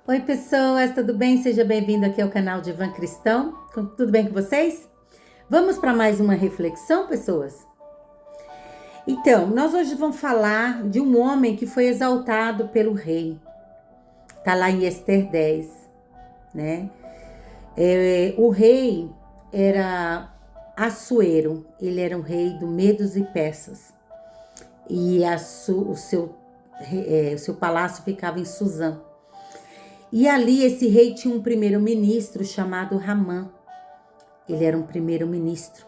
Oi pessoas, tudo bem? Seja bem-vindo aqui ao canal de Ivan Cristão. Tudo bem com vocês? Vamos para mais uma reflexão, pessoas? Então, nós hoje vamos falar de um homem que foi exaltado pelo rei. Tá lá em Ester 10, né? O rei era Assuero, ele era um rei do Medos e Persas. E o seu palácio ficava em Suzã. E ali esse rei tinha um primeiro-ministro chamado Ramã. Ele era um primeiro-ministro.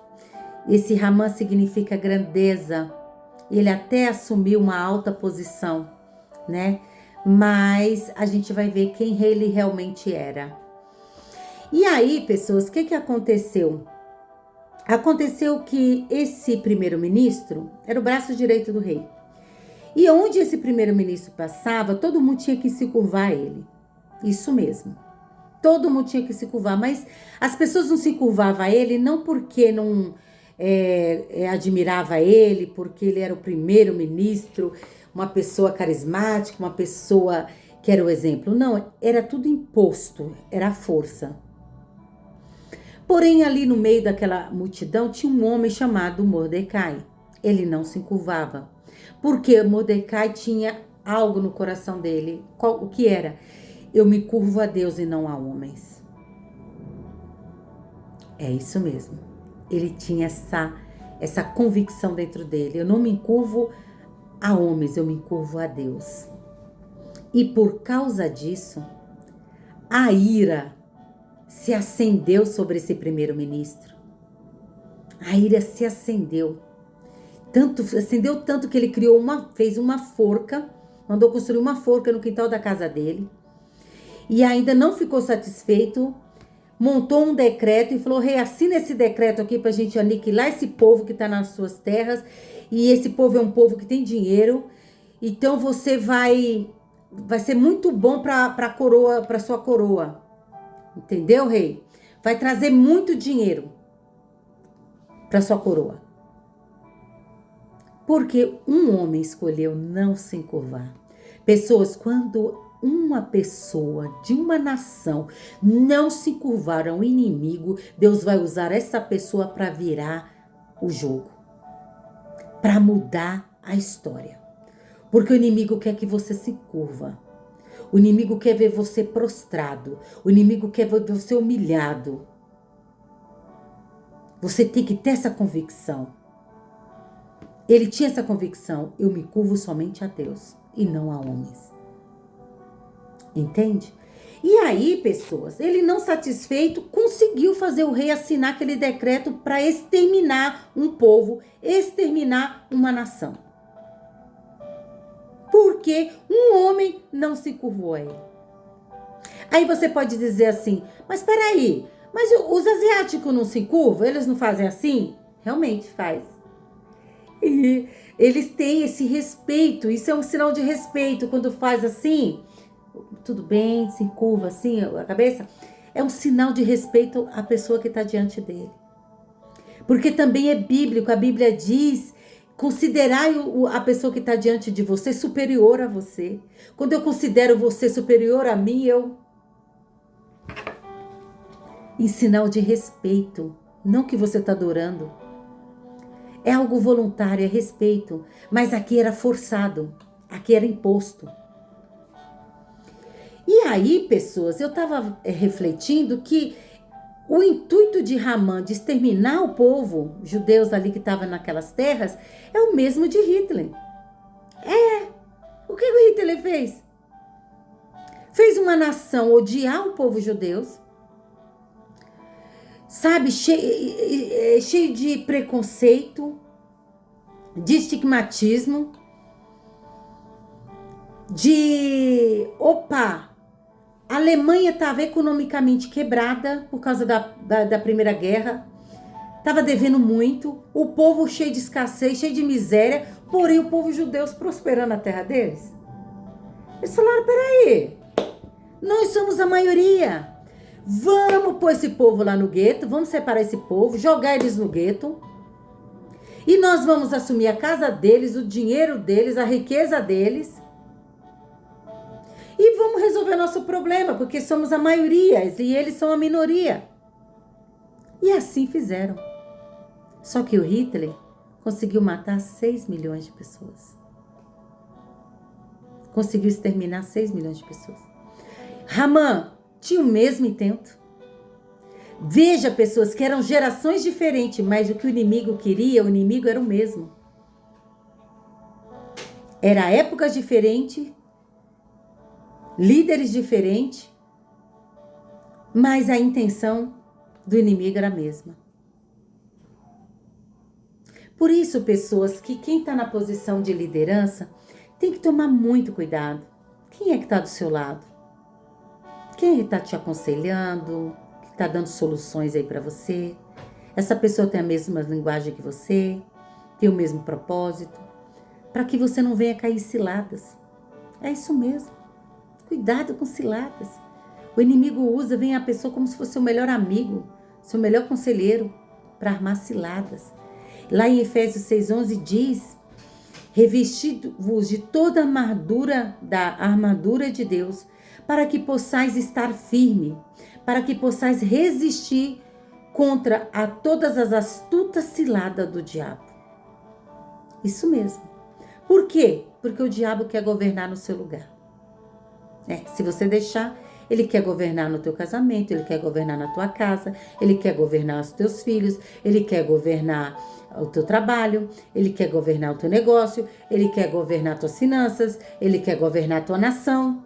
Esse Ramã significa grandeza. Ele até assumiu uma alta posição, né? Mas a gente vai ver quem ele realmente era. E aí, pessoas, o que aconteceu? Aconteceu que esse primeiro-ministro era o braço direito do rei. E onde esse primeiro-ministro passava, todo mundo tinha que se curvar a ele. Isso mesmo. Todo mundo tinha que se curvar, mas as pessoas não se curvavam a ele não porque não admirava ele, porque ele era o primeiro-ministro, uma pessoa carismática, uma pessoa que era o exemplo. Não, era tudo imposto, era a força. Porém, ali no meio daquela multidão tinha um homem chamado Mordecai. Ele não se curvava, porque Mordecai tinha algo no coração dele. O que era? Eu me curvo a Deus e não a homens. É isso mesmo. Ele tinha essa convicção dentro dele. Eu não me curvo a homens, eu me curvo a Deus. E por causa disso, a ira se acendeu sobre esse primeiro-ministro. A ira se acendeu. Acendeu tanto que ele fez uma forca, mandou construir uma forca no quintal da casa dele. E ainda não ficou satisfeito, montou um decreto e falou: rei, assina esse decreto aqui pra gente aniquilar esse povo que tá nas suas terras. E esse povo é um povo que tem dinheiro. Então você vai ser muito bom pra sua coroa. Entendeu, rei? Vai trazer muito dinheiro pra sua coroa. Porque um homem escolheu não se encurvar. Pessoas, quando uma pessoa de uma nação não se curvar ao inimigo, Deus vai usar essa pessoa para virar o jogo, para mudar a história. Porque o inimigo quer que você se curva. O inimigo quer ver você prostrado. O inimigo quer ver você humilhado. Você tem que ter essa convicção. Ele tinha essa convicção: eu me curvo somente a Deus e não a homens. Entende? E aí, pessoas, ele não satisfeito, conseguiu fazer o rei assinar aquele decreto para exterminar um povo, exterminar uma nação. Porque um homem não se curvou a ele. Aí você pode dizer assim: mas peraí, mas os asiáticos não se curvam? Eles não fazem assim? Realmente faz. E eles têm esse respeito, isso é um sinal de respeito quando faz assim. Tudo bem, se curva assim a cabeça, é um sinal de respeito à pessoa que está diante dele. Porque também é bíblico, a Bíblia diz: considerai a pessoa que está diante de você superior a você. Quando eu considero você superior a mim, em sinal de respeito, não que você está adorando. É algo voluntário, é respeito, mas aqui era forçado, aqui era imposto. E aí, pessoas, eu estava refletindo que o intuito de Ramã de exterminar o povo judeus ali que estava naquelas terras é o mesmo de Hitler. O que o Hitler fez? Fez uma nação odiar o povo judeus, sabe, cheio de preconceito, de estigmatismo, a Alemanha estava economicamente quebrada por causa da Primeira Guerra. Estava devendo muito. O povo cheio de escassez, cheio de miséria. Porém, o povo judeu prosperando na terra deles. Eles falaram: peraí, nós somos a maioria. Vamos pôr esse povo lá no gueto. Vamos separar esse povo, jogar eles no gueto. E nós vamos assumir a casa deles, o dinheiro deles, a riqueza deles. e vamos resolver nosso problema, porque somos a maioria e eles são a minoria. E assim fizeram. Só que o Hitler conseguiu matar 6 milhões de pessoas. Conseguiu exterminar 6 milhões de pessoas. Haman tinha o mesmo intento. Veja, pessoas, que eram gerações diferentes, mas o que o inimigo queria, o inimigo era o mesmo. Era épocas diferentes, líderes diferentes, mas a intenção do inimigo era a mesma. Por isso, pessoas, que quem está na posição de liderança tem que tomar muito cuidado. Quem é que está do seu lado? Quem está te aconselhando? Que está dando soluções aí para você? Essa pessoa tem a mesma linguagem que você? Tem o mesmo propósito? Para que você não venha cair em ciladas. É isso mesmo. Cuidado com ciladas. O inimigo usa, vem a pessoa como se fosse seu melhor amigo, seu melhor conselheiro, para armar ciladas. Lá em Efésios 6,11 diz: revesti-vos de toda a armadura de Deus, para que possais estar firme, para que possais resistir contra a todas as astutas ciladas do diabo. Isso mesmo. Por quê? Porque o diabo quer governar no seu lugar. Se você deixar, ele quer governar no teu casamento, ele quer governar na tua casa, ele quer governar os teus filhos, ele quer governar o teu trabalho, ele quer governar o teu negócio, ele quer governar as tuas finanças, ele quer governar a tua nação.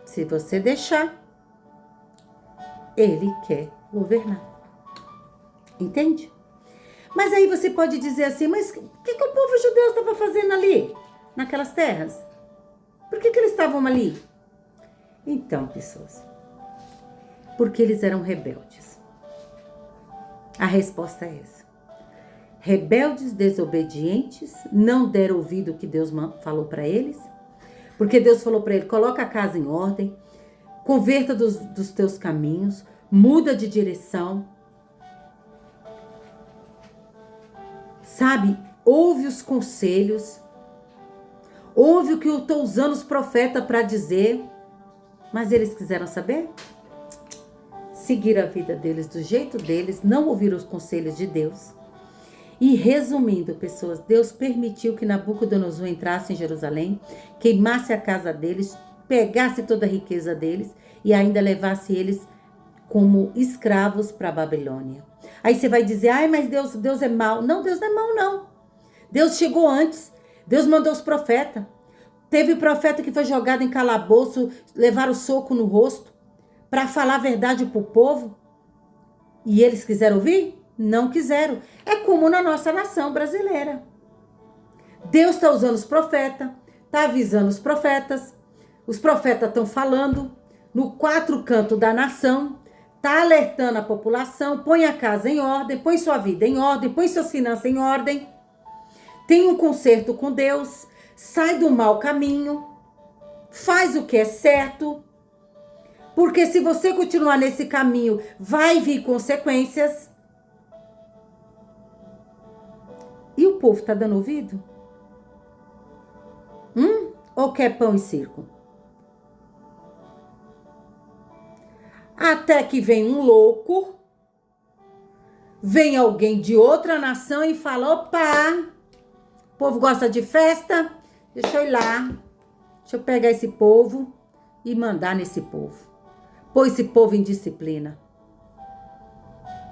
Se você deixar, ele quer governar. Entende? Mas aí você pode dizer assim, mas o que o povo judeu estava fazendo ali, naquelas terras? Por que eles estavam ali? Então, pessoas, porque eles eram rebeldes. A resposta é essa. Rebeldes, desobedientes, não deram ouvido o que Deus falou para eles, porque Deus falou para ele: coloca a casa em ordem, converta dos teus caminhos, muda de direção, sabe? Ouve os conselhos, ouve o que eu estou usando os profetas para dizer. Mas eles quiseram saber? Seguiram a vida deles do jeito deles, não ouviram os conselhos de Deus. E resumindo, pessoas, Deus permitiu que Nabucodonosor entrasse em Jerusalém, queimasse a casa deles, pegasse toda a riqueza deles e ainda levasse eles como escravos para a Babilônia. Aí você vai dizer: ai, mas Deus é mau. Não, Deus não é mau, não. Deus chegou antes. Deus mandou os profetas. Teve profeta que foi jogado em calabouço, levaram soco no rosto para falar a verdade para o povo. E eles quiseram ouvir? Não quiseram. É como na nossa nação brasileira. Deus está usando os profetas, está avisando os profetas estão falando no 4 cantos da nação, está alertando a população: põe a casa em ordem, põe sua vida em ordem, põe suas finanças em ordem, tem um conserto com Deus, sai do mau caminho, faz o que é certo, porque se você continuar nesse caminho, vai vir consequências. E o povo está dando ouvido? Ou quer pão e circo? Até que vem um louco, vem alguém de outra nação e fala: opa, o povo gosta de festa, deixa eu ir lá, deixa eu pegar esse povo e mandar nesse povo. Pôr esse povo em disciplina.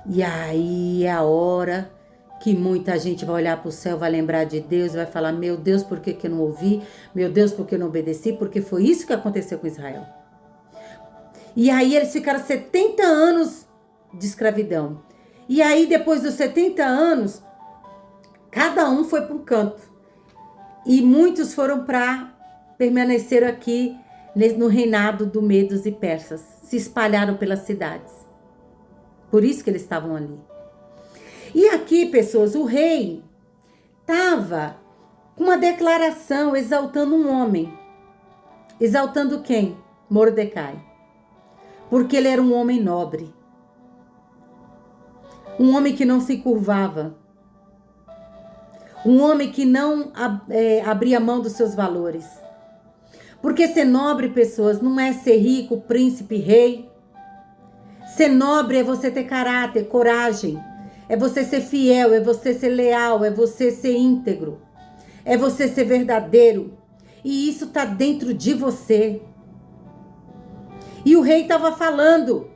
E aí é a hora que muita gente vai olhar para o céu, vai lembrar de Deus e vai falar: meu Deus, por que eu não ouvi? Meu Deus, por que eu não obedeci? Porque foi isso que aconteceu com Israel. E aí eles ficaram 70 anos de escravidão. E aí depois dos 70 anos, cada um foi para um canto. E muitos foram para permanecer aqui no reinado do Medos e Persas. Se espalharam pelas cidades. Por isso que eles estavam ali. E aqui, pessoas, o rei estava com uma declaração exaltando um homem. Exaltando quem? Mordecai. Porque ele era um homem nobre. Um homem que não se curvava. Um homem que não abria mão dos seus valores. Porque ser nobre, pessoas, não é ser rico, príncipe, rei. Ser nobre é você ter caráter, coragem. É você ser fiel, é você ser leal, é você ser íntegro. É você ser verdadeiro. E isso está dentro de você. E o rei estava falando.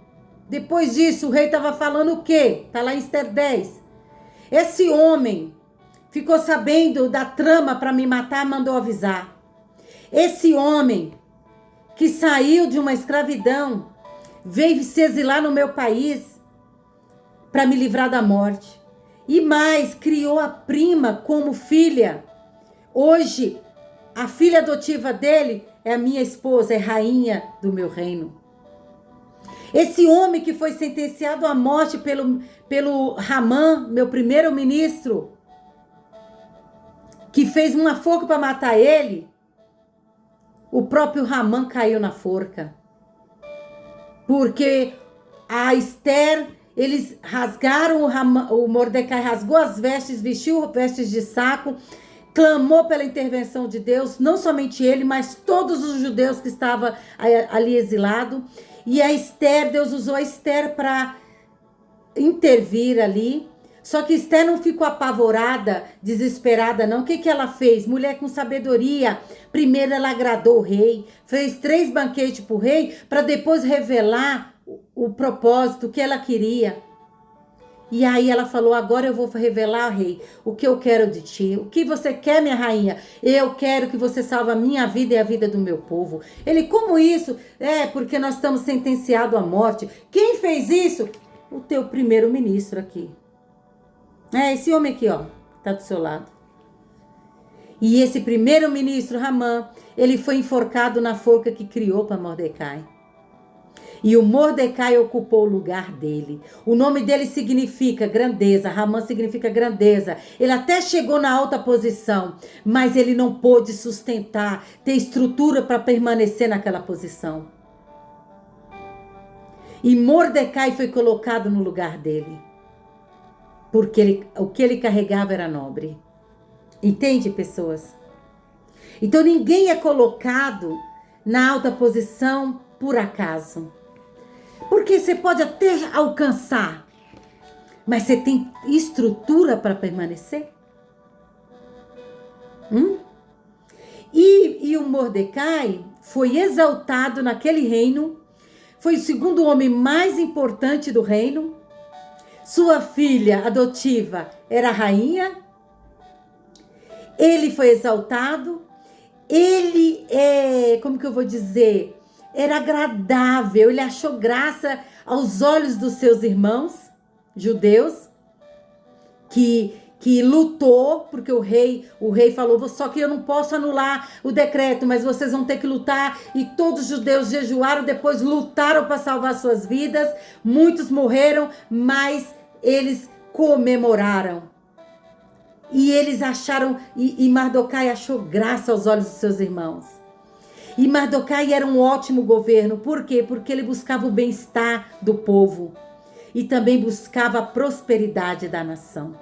Depois disso, o rei estava falando o quê? Está lá em Esther 10. Esse homem ficou sabendo da trama para me matar, mandou avisar. Esse homem que saiu de uma escravidão, veio se exilar no meu país para me livrar da morte. E mais, criou a prima como filha. Hoje, a filha adotiva dele é a minha esposa, é rainha do meu reino. Esse homem que foi sentenciado à morte pelo Hamã, meu primeiro-ministro, que fez uma forca para matar ele, o próprio Hamã caiu na forca. Porque a Esther, eles rasgaram o Mordecai rasgou as vestes, vestiu vestes de saco, clamou pela intervenção de Deus, não somente ele, mas todos os judeus que estavam ali exilados. E a Esther, Deus usou a Esther para intervir ali. Só que Esther não ficou apavorada, desesperada, não. O que ela fez? Mulher com sabedoria. Primeiro ela agradou o rei, fez 3 banquetes para o rei, para depois revelar o propósito, o que ela queria. E aí ela falou, agora eu vou revelar, rei, o que eu quero de ti. O que você quer, minha rainha? Eu quero que você salve a minha vida e a vida do meu povo. Ele, como isso? É, porque nós estamos sentenciados à morte. Quem fez isso? O teu primeiro-ministro aqui. É esse homem aqui, ó, tá do seu lado. E esse primeiro-ministro, Hamã, ele foi enforcado na forca que criou para Mordecai. E o Mordecai ocupou o lugar dele. O nome dele significa grandeza. Hamã significa grandeza. Ele até chegou na alta posição, mas ele não pôde sustentar, ter estrutura para permanecer naquela posição. E Mordecai foi colocado no lugar dele. Porque o que ele carregava era nobre. Entende, pessoas? Então ninguém é colocado na alta posição por acaso. Porque você pode até alcançar, mas você tem estrutura para permanecer? E o Mordecai foi exaltado naquele reino, foi o segundo homem mais importante do reino. Sua filha adotiva era a rainha. Ele foi exaltado. Ele como que eu vou dizer? Era agradável. Ele achou graça aos olhos dos seus irmãos judeus, que lutou, porque o rei falou, só que eu não posso anular o decreto, mas vocês vão ter que lutar. E todos os judeus jejuaram, depois lutaram para salvar suas vidas. Muitos morreram, mas eles comemoraram. E eles acharam, e Mardocai achou graça aos olhos dos seus irmãos. E Mardocai era um ótimo governo. Por quê? Porque ele buscava o bem-estar do povo. E também buscava a prosperidade da nação.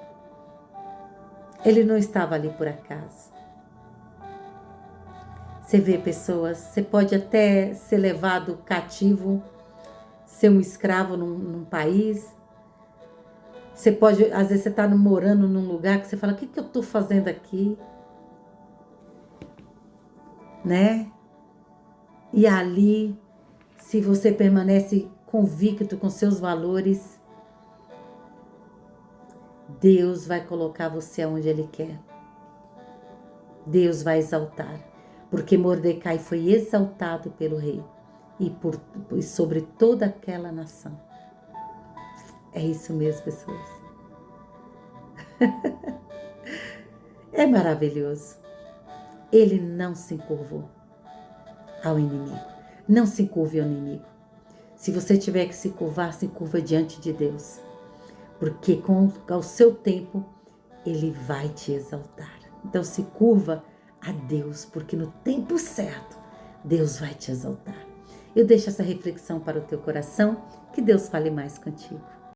Ele não estava ali por acaso. Você vê, pessoas, você pode até ser levado cativo, ser um escravo num país. Você pode, às vezes você está morando num lugar que você fala, o que eu estou fazendo aqui? Né? E ali, se você permanece convicto com seus valores, Deus vai colocar você onde Ele quer. Deus vai exaltar. Porque Mordecai foi exaltado pelo rei e sobre toda aquela nação. É isso mesmo, pessoas. É maravilhoso. Ele não se encurvou ao inimigo. Não se encurve ao inimigo. Se você tiver que se curva diante de Deus. Porque ao seu tempo, Ele vai te exaltar. Então se curva a Deus, porque no tempo certo, Deus vai te exaltar. Eu deixo essa reflexão para o teu coração. Que Deus fale mais contigo.